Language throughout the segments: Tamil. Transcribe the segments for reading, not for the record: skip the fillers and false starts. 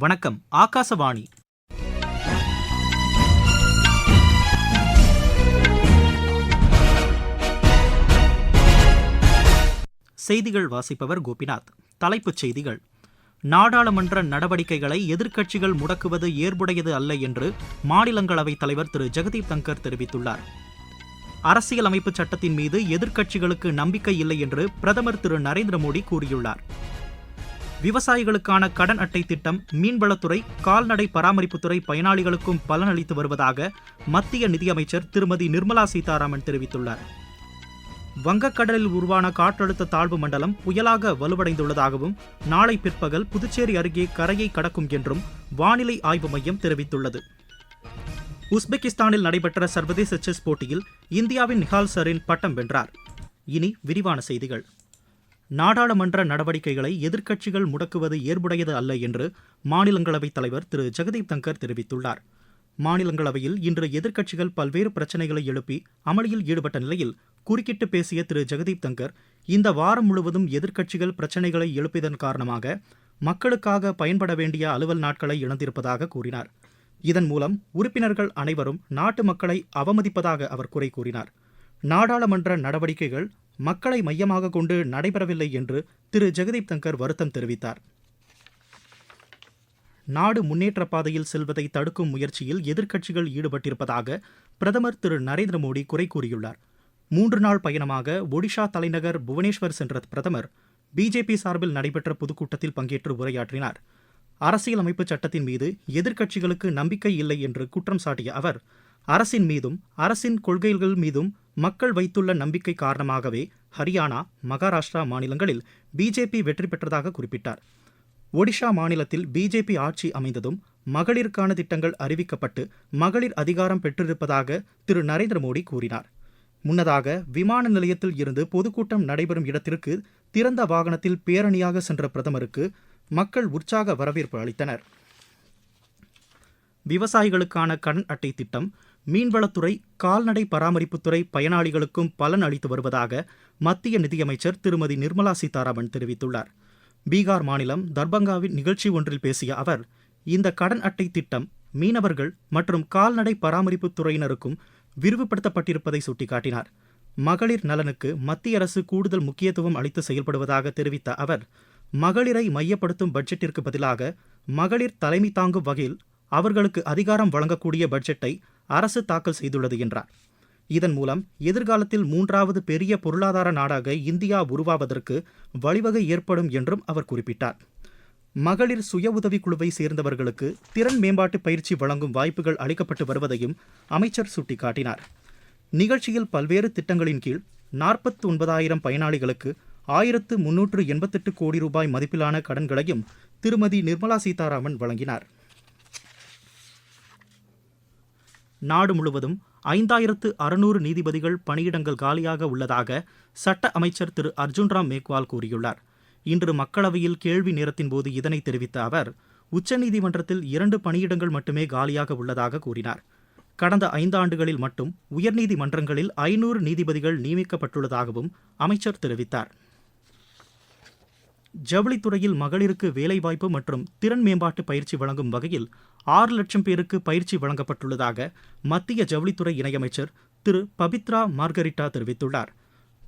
வணக்கம். ஆகாசவாணி. செய்திகள் வாசிப்பவர் கோபிநாத். தலைப்புச் செய்திகள். நாடாளுமன்ற நடவடிக்கைகளை எதிர்க்கட்சிகள் முடக்குவது ஏற்புடையது அல்ல என்று மாநிலங்களவைத் தலைவர் திரு ஜெகதீப் தங்கர் தெரிவித்துள்ளார். அரசியலமைப்பு சட்டத்தின் மீது எதிர்க்கட்சிகளுக்கு நம்பிக்கை இல்லை என்று பிரதமர் திரு நரேந்திர மோடி கூறியுள்ளார். விவசாயிகளுக்கான கடன் அட்டை திட்டம், மீன்வளத்துறை, கால்நடை பராமரிப்புத்துறை பயனாளிகளுக்கும் பலனளித்து வருவதாக மத்திய நிதியமைச்சர் திருமதி நிர்மலா சீதாராமன் தெரிவித்துள்ளார். வங்கக்கடலில் உருவான காற்றழுத்த தாழ்வு மண்டலம் புயலாக வலுவடைந்துள்ளதாகவும் நாளை பிற்பகல் புதுச்சேரி அருகே கரையை கடக்கும் என்றும் வானிலை ஆய்வு மையம் தெரிவித்துள்ளது. உஸ்பெகிஸ்தானில் நடைபெற்ற சர்வதேச செஸ் போட்டியில் இந்தியாவின் நிஹால் சரீன் பட்டம் வென்றார். இனி விரிவான செய்திகள். நாடாளுமன்ற நடவடிக்கைகளை எதிர்க்கட்சிகள் முடக்குவது ஏற்புடையது அல்ல என்று மாநிலங்களவைத் தலைவர் திரு ஜெகதீப் தங்கர் தெரிவித்துள்ளார். மாநிலங்களவையில் இன்று எதிர்க்கட்சிகள் பல்வேறு பிரச்சினைகளை எழுப்பி அமளியில் ஈடுபட்ட நிலையில் குறுக்கிட்டு பேசிய திரு ஜெகதீப் தங்கர், இந்த வாரம் முழுவதும் எதிர்க்கட்சிகள் பிரச்சினைகளை எழுப்பியதன் காரணமாக மக்களுக்காக பயன்பட வேண்டிய அலுவல் நாட்களை இழந்திருப்பதாக கூறினார். இதன் மூலம் உறுப்பினர்கள் அனைவரும் நாட்டு மக்களை அவமதிப்பதாக அவர் குறை கூறினார். நாடாளுமன்ற நடவடிக்கைகள் மக்களை மையமாக கொண்டு நடைபெறவில்லை என்று திரு ஜெகதீப் தங்கர் வருத்தம் தெரிவித்தார். நாடு முன்னேற்ற பாதையில் செல்வதை தடுக்கும் முயற்சியில் எதிர்க்கட்சிகள் ஈடுபட்டிருப்பதாக பிரதமர் திரு நரேந்திர மோடி குறை கூறியுள்ளார். 3 நாள் பயணமாக ஒடிஷா தலைநகர் புவனேஸ்வர் சென்ற பிரதமர் பிஜேபி சார்பில் நடைபெற்ற பொதுக்கூட்டத்தில் பங்கேற்று உரையாற்றினார். அரசியலமைப்பு சட்டத்தின் மீது எதிர்க்கட்சிகளுக்கு நம்பிக்கை இல்லை என்று குற்றம் சாட்டிய அவர், அரசின் மீதும் அரசின் கொள்கைகள் மீதும் மக்கள் வைத்துள்ள நம்பிக்கை காரணமாகவே ஹரியானா, மகாராஷ்டிரா மாநிலங்களில் பிஜேபி வெற்றி பெற்றதாக குறிப்பிட்டார். ஒடிஷா மாநிலத்தில் பிஜேபி ஆட்சி அமைந்ததும் மகளிருக்கான திட்டங்கள் அறிவிக்கப்பட்டு மகளிர் அதிகாரம் பெற்றிருப்பதாக திரு நரேந்திர மோடி கூறினார். முன்னதாக விமான நிலையத்தில் இருந்து பொதுக்கூட்டம் நடைபெறும் இடத்திற்கு திறந்த வாகனத்தில் பேரணியாக சென்ற பிரதமருக்கு மக்கள் உற்சாக வரவேற்பு அளித்தனர். விவசாயிகளுக்கான கடன் அட்டை திட்டம், மீன்வளத்துறை, கால்நடை பராமரிப்புத்துறை பயனாளிகளுக்கும் பலன் அளித்து வருவதாக மத்திய நிதியமைச்சர் திருமதி நிர்மலா சீதாராமன் தெரிவித்துள்ளார். பீகார் மாநிலம் தர்பங்காவின் நிகழ்ச்சி ஒன்றில் பேசிய அவர், இந்த கடன் அட்டை திட்டம் மீனவர்கள் மற்றும் கால்நடை பராமரிப்புத்துறையினருக்கும் விரிவுபடுத்தப்பட்டிருப்பதை சுட்டிக்காட்டினார். மகளிர் நலனுக்கு மத்திய அரசு கூடுதல் முக்கியத்துவம் அளித்து செயல்படுவதாக தெரிவித்த அவர், மகளிரை மையப்படுத்தும் பட்ஜெட்டிற்கு பதிலாக மகளிர் தலைமை தாங்கும் வகையில் அவர்களுக்கு அதிகாரம் வழங்கக்கூடிய பட்ஜெட்டை அரசு தாக்கல் செய்துள்ளது என்றார். இதன் மூலம் எதிர்காலத்தில் 3வது பெரிய பொருளாதார நாடாக இந்தியா உருவாவதற்கு வழிவகை ஏற்படும் என்றும் அவர் குறிப்பிட்டார். மகளிர் சுய உதவிக் குழுவை சேர்ந்தவர்களுக்கு திறன் மேம்பாட்டு பயிற்சி வழங்கும் வாய்ப்புகள் அளிக்கப்பட்டு வருவதையும் அமைச்சர் சுட்டிக்காட்டினார். நிகழ்ச்சியில் பல்வேறு திட்டங்களின் கீழ் 49,000 பயனாளிகளுக்கு 1,388 கோடி ரூபாய் மதிப்பிலான கடன்களையும் திருமதி நிர்மலா சீதாராமன் வழங்கினார். நாடு முழுவதும் 5,600 நீதிபதிகள் பணியிடங்கள் காலியாக உள்ளதாக சட்ட அமைச்சர் திரு அர்ஜுன்ராம் மேக்வால் கூறியுள்ளார். இன்று மக்களவையில் கேள்வி நேரத்தின் போது இதனை தெரிவித்த அவர், உச்சநீதிமன்றத்தில் 2 பணியிடங்கள் மட்டுமே காலியாக உள்ளதாக கூறினார். கடந்த 5 ஆண்டுகளில் மட்டும் உயர்நீதிமன்றங்களில் 500 நீதிபதிகள் நியமிக்கப்பட்டுள்ளதாகவும் அமைச்சர் தெரிவித்தார். ஜவுளித்துறையில் மகளிருக்கு வேலைவாய்ப்பு மற்றும் திறன் மேம்பாட்டு பயிற்சி வழங்கும் வகையில் 6 லட்சம் பேருக்கு பயிற்சி வழங்கப்பட்டுள்ளதாக மத்திய ஜவுளித்துறை இணையமைச்சர் திரு பபித்ரா மார்கரிட்டா தெரிவித்துள்ளார்.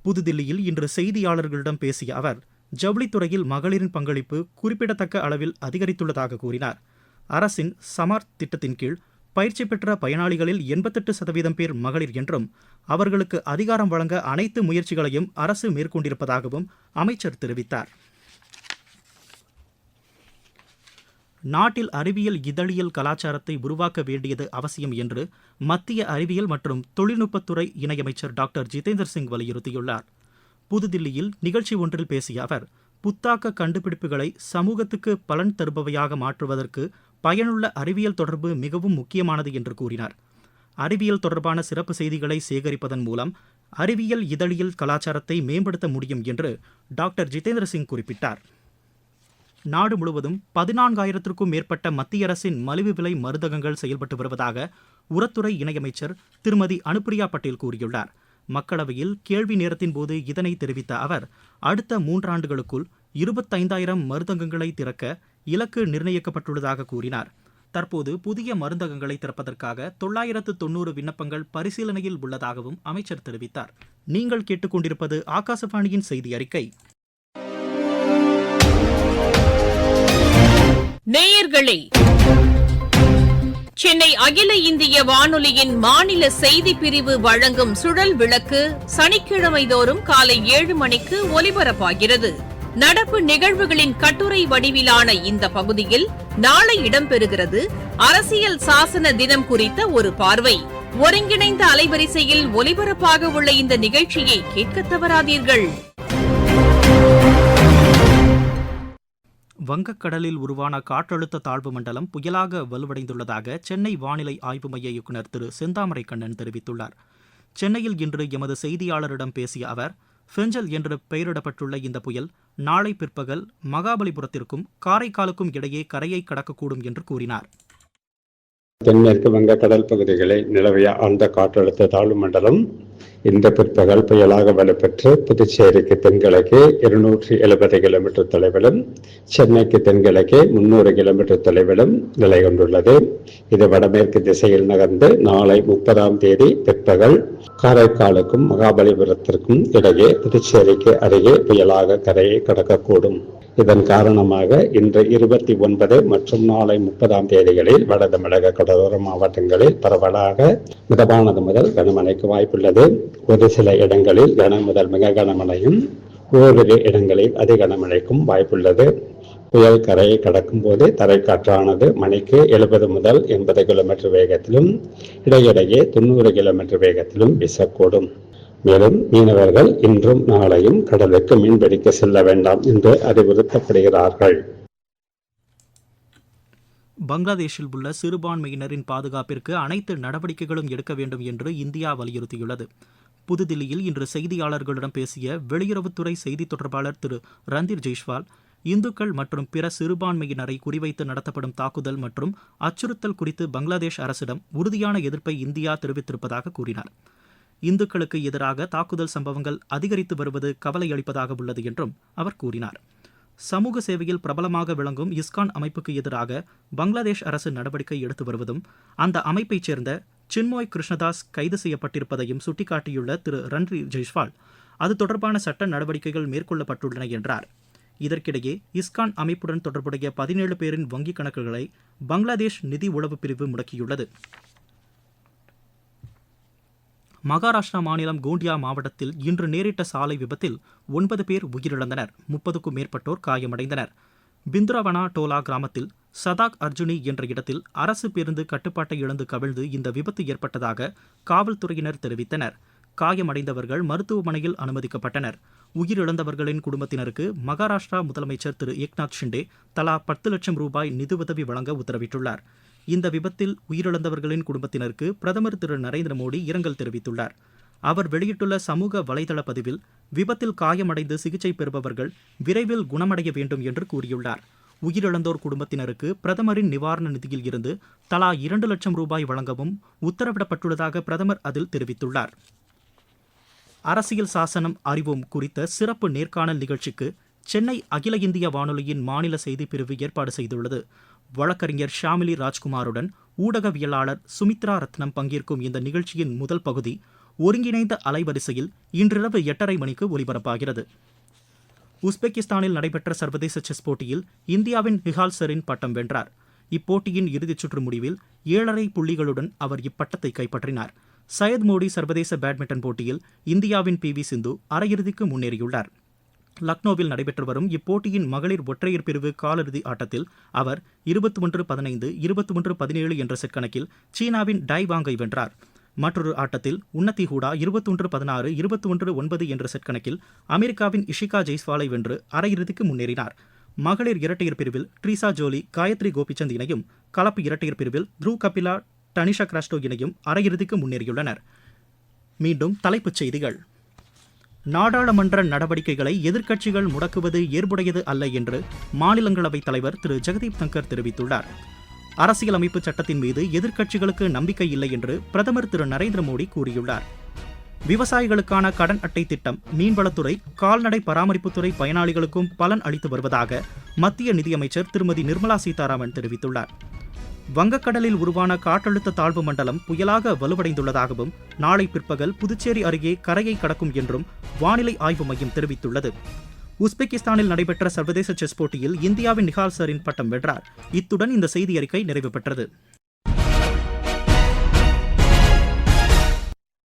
புதுதில்லியில் இன்று செய்தியாளர்களிடம் பேசிய அவர், ஜவுளித்துறையில் மகளிரின் பங்களிப்பு குறிப்பிடத்தக்க அளவில் அதிகரித்துள்ளதாக கூறினார். அரசின் சமார்த் திட்டத்தின் கீழ் பயிற்சி பெற்ற பயனாளிகளில் 88% பேர் மகளிர் என்றும் அவர்களுக்கு அதிகாரம் வழங்க அனைத்து முயற்சிகளையும் அரசு மேற்கொண்டிருப்பதாகவும் அமைச்சர் தெரிவித்தார். நாட்டில் அறிவியல் இதழியல் கலாச்சாரத்தை உருவாக்க வேண்டியது அவசியம் என்று மத்திய அறிவியல் மற்றும் தொழில்நுட்பத்துறை இணையமைச்சர் டாக்டர் ஜிதேந்திர சிங் வலியுறுத்தியுள்ளார். புதுதில்லியில் நிகழ்ச்சி ஒன்றில் பேசிய அவர், புத்தாக்க கண்டுபிடிப்புகளை சமூகத்துக்கு பலன் தருபவையாக மாற்றுவதற்கு பயனுள்ள அறிவியல் தொடர்பு மிகவும் முக்கியமானது என்று கூறினார். அறிவியல் தொடர்பான சிறப்பு செய்திகளை சேகரிப்பதன் மூலம் அறிவியல் இதழியல் கலாச்சாரத்தை மேம்படுத்த முடியும் என்று டாக்டர் ஜிதேந்திர சிங் குறிப்பிட்டார். நாடு முழுவதும் 14,000க்கும் மேற்பட்ட மத்திய அரசின் மலிவு விலை மருந்தகங்கள் செயல்பட்டு வருவதாக உரத்துறை இணையமைச்சர் திருமதி அனுப்பிரியா பட்டேல் கூறியுள்ளார். மக்களவையில் கேள்வி நேரத்தின் போது இதனை தெரிவித்த அவர், அடுத்த 3 ஆண்டுகளுக்குள் 25,000 மருந்தகங்களை திறக்க இலக்கு நிர்ணயிக்கப்பட்டுள்ளதாக கூறினார். தற்போது புதிய மருந்தகங்களை திறப்பதற்காக 990 விண்ணப்பங்கள் பரிசீலனையில் உள்ளதாகவும் அமைச்சர் தெரிவித்தார். நீங்கள் கேட்டுக்கொண்டிருப்பது ஆகாசவாணியின் செய்தி அறிக்கை. நேயர்களே, சென்னை அகில இந்திய வானொலியின் மாநில செய்தி பிரிவு வழங்கும் சுழல் விளக்கு சனிக்கிழமை தோறும் காலை 7 மணிக்கு ஒலிபரப்பாகிறது. நடப்பு நிகழ்வுகளின் கட்டுரை வடிவிலான இந்த பகுதியில் நாளை இடம்பெறுகிறது அரசியல் சாசன தினம் குறித்த ஒரு பார்வை. ஒருங்கிணைந்த அலைவரிசையில் ஒலிபரப்பாக உள்ள இந்த நிகழ்ச்சியை கேட்க தவறாதீர்கள். வங்கக்கடலில் உருவான காற்றழுத்த தாழ்வு மண்டலம் புயலாக வலுவடைந்துள்ளதாக சென்னை வானிலை ஆய்வு மைய இயக்குநர் திரு செந்தாமரை கண்ணன் தெரிவித்துள்ளார். சென்னையில் இன்று எமது செய்தியாளரிடம் பேசிய அவர், ஃபெஞ்சல் என்று பெயரிடப்பட்டுள்ள இந்த புயல் நாளை பிற்பகல் மகாபலிபுரத்திற்கும் காரைக்காலுக்கும் இடையே கரையை கடக்கக்கூடும் என்று கூறினார். தென்மேற்கு வங்கக்கடல் பகுதிகளில் நிலவிய ஆழ்ந்த காற்றழுத்த தாழ்வு மண்டலம் இந்த பிற்பகல் புயலாக வலுப்பெற்று புதுச்சேரிக்கு தென்கிழக்கு 270 கிலோமீட்டர் தொலைவிலும் சென்னைக்கு தென்கிழக்கு 300 கிலோமீட்டர் தொலைவிலும் நிலை கொண்டுள்ளது. இது வடமேற்கு திசையில் நகர்ந்து நாளை 30ஆம் தேதி பிற்பகல் காரைக்காலுக்கும் மகாபலிபுரத்திற்கும் இடையே புதுச்சேரிக்கு அருகே புயலாக கரையை கடக்கக்கூடும். இதன் காரணமாக இன்று 29 மற்றும் நாளை 30ஆம் தேதிகளில் வட தமிழக கடலோர மாவட்டங்களில் பரவலாக மிதமானது முதல் கனமழைக்கு வாய்ப்புள்ளது. ஒரு சில இடங்களில் கன முதல் மிக கனமழையும், ஓரிரு இடங்களில் அதி கனமழைக்கும் வாய்ப்புள்ளது. புயல் கரையை கடக்கும் போது தரைக்காற்றானது மணிக்கு 70 முதல் 80 கிலோமீட்டர் வேகத்திலும் இடையிடையே 90 கிலோமீட்டர் வேகத்திலும் வீசக்கூடும். மேலும் மீனவர்கள் இன்றும் நாளையும் கடலுக்கு மீன்பிடிக்க செல்ல வேண்டாம் என்று அறிவுறுத்தப்படுகிறார்கள். பங்களாதேஷில் உள்ள சிறுபான்மையினரின் பாதுகாப்பிற்கு அனைத்து நடவடிக்கைகளும் எடுக்க வேண்டும் என்று இந்தியா வலியுறுத்தியுள்ளது. புதுதில்லியில் இன்று செய்தியாளர்களிடம் பேசிய வெளியுறவுத்துறை செய்தி தொடர்பாளர் திரு ரந்தீர் ஜெய்ஸ்வால், இந்துக்கள் மற்றும் பிற சிறுபான்மையினரை குறிவைத்து நடத்தப்படும் தாக்குதல் மற்றும் அச்சுறுத்தல் குறித்து பங்களாதேஷ் அரசிடம் உறுதியான எதிர்ப்பை இந்தியா தெரிவித்திருப்பதாக கூறினார். இந்துக்களுக்கு எதிராக தாக்குதல் சம்பவங்கள் அதிகரித்து வருவது கவலை அளிப்பதாக உள்ளது என்றும் அவர் கூறினார். சமூக சேவையில் பிரபலமாக விளங்கும் இஸ்கான் அமைப்புக்கு எதிராக பங்களாதேஷ் அரசு நடவடிக்கை எடுத்து வருவதும் அந்த அமைப்பைச் சேர்ந்த சின்மோய் கிருஷ்ணதாஸ் கைது செய்யப்பட்டிருப்பதையும் சுட்டிக்காட்டியுள்ள திரு ரன்தீர் ஜெய்ஸ்வால், அது தொடர்பான சட்ட நடவடிக்கைகள் மேற்கொள்ளப்பட்டுள்ளன என்றார். இதற்கிடையே இஸ்கான் அமைப்புடன் தொடர்புடைய 17 பேரின் வங்கிக் கணக்குகளை பங்களாதேஷ் நிதி உளவு பிரிவு முடக்கியுள்ளது. மகாராஷ்டிரா மாநிலம் கோண்டியா மாவட்டத்தில் இன்று நேரிட்ட சாலை விபத்தில் 9 பேர் உயிரிழந்தனர், 30க்கும் மேற்பட்டோர் காயமடைந்தனர். பிந்துராவனா டோலா கிராமத்தில் சதாக் அர்ஜுனி என்ற இடத்தில் அரசு பேருந்து கட்டுப்பாட்டை இழந்து கவிழ்ந்து இந்த விபத்து ஏற்பட்டதாக காவல்துறையினர் தெரிவித்தனர். காயமடைந்தவர்கள் மருத்துவமனையில் அனுமதிக்கப்பட்டனர். உயிரிழந்தவர்களின் குடும்பத்தினருக்கு மகாராஷ்டிரா முதலமைச்சர் திரு ஏக்நாத் ஷிண்டே தலா 10 லட்சம் ரூபாய் நிதியுதவி வழங்க உத்தரவிட்டுள்ளார். இந்த விபத்தில் உயிரிழந்தவர்களின் குடும்பத்தினருக்கு பிரதமர் திரு நரேந்திர மோடி இரங்கல் தெரிவித்துள்ளார். அவர் வெளியிட்டுள்ள சமூக வலைதள பதிவில், விபத்தில் காயமடைந்து சிகிச்சை பெறுபவர்கள் விரைவில் குணமடைய வேண்டும் என்று கூறியுள்ளார். உயிரிழந்தோர் குடும்பத்தினருக்கு பிரதமரின் நிவாரண நிதியில் இருந்து தலா 2 லட்சம் ரூபாய் வழங்கவும் உத்தரவிடப்பட்டுள்ளதாக பிரதமர் அதில் தெரிவித்துள்ளார். அரசியல் சாசனம் அறிவோம் குறித்த சிறப்பு நேர்காணல் நிகழ்ச்சிக்கு சென்னை அகில இந்திய வானொலியின் மாநில செய்திப் பிரிவு ஏற்பாடு செய்துள்ளது. வழக்கறிஞர் ஷாமிலி ராஜ்குமாருடன் ஊடகவியலாளர் சுமித்ரா ரத்னம் பங்கேற்கும் இந்த நிகழ்ச்சியின் முதல் பகுதி ஒருங்கிணைந்த அலைவரிசையில் இன்றிரவு 8:30 மணிக்கு ஒலிபரப்பாகிறது. உஸ்பெகிஸ்தானில் நடைபெற்ற சர்வதேச செஸ் போட்டியில் இந்தியாவின் ஹிஹால் சரீன் பட்டம் வென்றார். இப்போட்டியின் இறுதிச் சுற்று முடிவில் 7.5 புள்ளிகளுடன் அவர் இப்பட்டத்தை கைப்பற்றினார். சையத் மோடி சர்வதேச பேட்மிண்டன் போட்டியில் இந்தியாவின் PV சிந்து அரையிறுதிக்கு முன்னேறியுள்ளார். லக்னோவில் நடைபெற்று வரும் இப்போட்டியின் மகளிர் ஒற்றையர் பிரிவு காலிறுதி ஆட்டத்தில் அவர் 21-15, 21-17 என்ற செட் கணக்கில் சீனாவின் டை வாங்கை வென்றார். மற்றொரு ஆட்டத்தில் உன்னதி ஹூடா 21-16, 21-9 என்ற செட் கணக்கில் அமெரிக்காவின் இஷிகா ஜெய்ஸ்வாலை வென்று அரையிறுதிக்கு முன்னேறினார். மகளிர் இரட்டையர் பிரிவில் ட்ரீசா ஜோலி காயத்ரி கோபிச்சந்த் இணையும், கலப்பு இரட்டையர் பிரிவில் த்ரூ கபிலா டனிஷா கிராஸ்டோ இணையும் அரையிறுதிக்கு முன்னேறியுள்ளனர். மீண்டும் தலைப்புச் செய்திகள். நாடாளுமன்ற நடவடிக்கைகளை எதிர்க்கட்சிகள் முடக்குவது ஏற்புடையது அல்ல என்று மாநிலங்களவைத் தலைவர் திரு ஜெகதீப் தங்கர் தெரிவித்துள்ளார். அரசியலமைப்பு சட்டத்தின் மீது எதிர்க்கட்சிகளுக்கு நம்பிக்கை இல்லை என்று பிரதமர் திரு நரேந்திர மோடி கூறியுள்ளார். விவசாயிகளுக்கான கடன் அட்டை திட்டம், மீன்வளத்துறை, கால்நடை பராமரிப்புத்துறை பயனாளிகளுக்கும் பலன் அளித்து வருவதாக மத்திய நிதியமைச்சர் திருமதி நிர்மலா சீதாராமன் தெரிவித்துள்ளார். வங்கக்கடலில் உருவான காற்றழுத்த தாழ்வு மண்டலம் புயலாக வலுவடைந்துள்ளதாகவும் நாளை பிற்பகல் புதுச்சேரி அருகே கரையை கடக்கும் என்றும் வானிலை ஆய்வு மையம் தெரிவித்துள்ளது. உஸ்பெகிஸ்தானில் நடைபெற்ற சர்வதேச செஸ் போட்டியில் இந்தியாவின் நிஹால் சரீன் பட்டம் வென்றார். இத்துடன் இந்த செய்தி அறிக்கை நிறைவு பெற்றது.